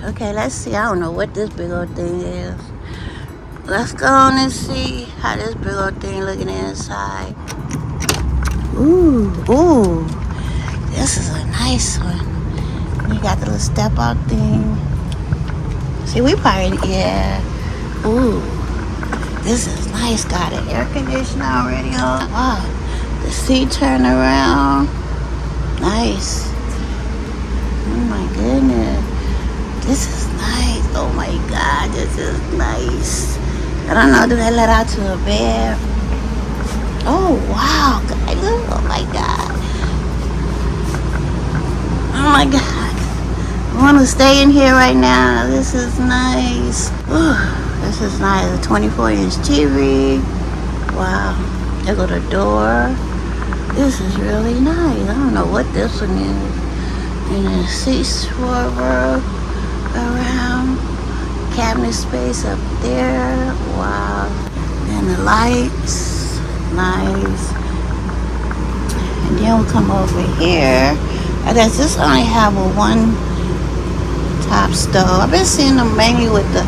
Okay, let's see. I don't know what this big old thing is. Let's go on and see how this big old thing looking inside. Ooh, ooh. This is a nice one. You got the little step out thing. See, we probably, yeah. Ooh, this is nice. Got an air conditioner already on. Wow, the seat turn around. Nice. Oh my goodness. This is nice. Oh my God, this is nice. I don't know, do they let out to a bed? Oh wow, look, oh my God. Oh my God. I want to stay in here right now. This is nice. Ooh, this is nice. A 24-inch TV. Wow. There go the door. This is really nice. I don't know what this one is. And then seat swerver around. Cabinet space up there. Wow. And the lights. Nice. And then we'll come over here. I guess this only have a one top stove. I've been seeing them mainly with the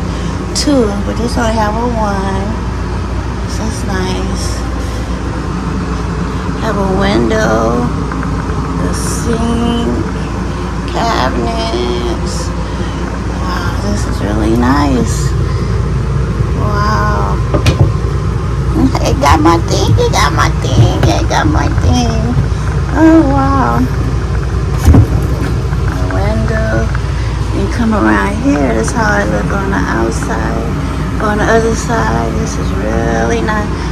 two, but this only have a one. So it's nice. Have a window, the sink, cabinets. Wow, this is really nice. Wow. It got my thing, it got my thing, it got my thing. Oh wow. You come around here, that's how I look on the outside. On the other side, this is really nice.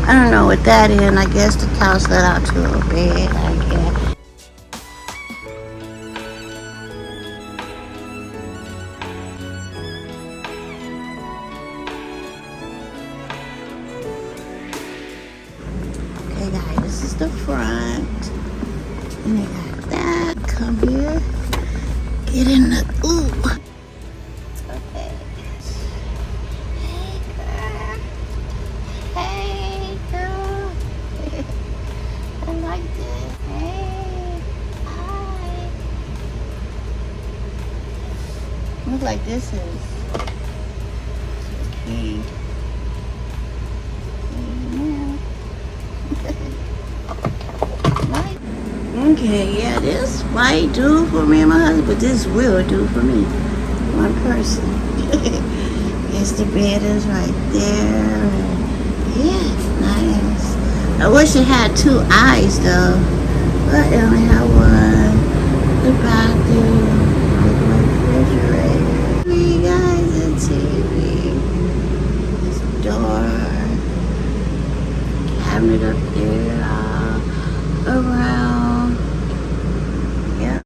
I don't know what that is. I guess the couch let out to a bed, I guess. Okay guys, this is the front. And they got that. Come here. Get in the ooh. Look like this is key. Okay, yeah, this might do for me and my husband, but this will do for me. One person. Yes, the bed is right there. Yeah, it's nice. I wish it had two eyes though. But it only had one. The bathroom.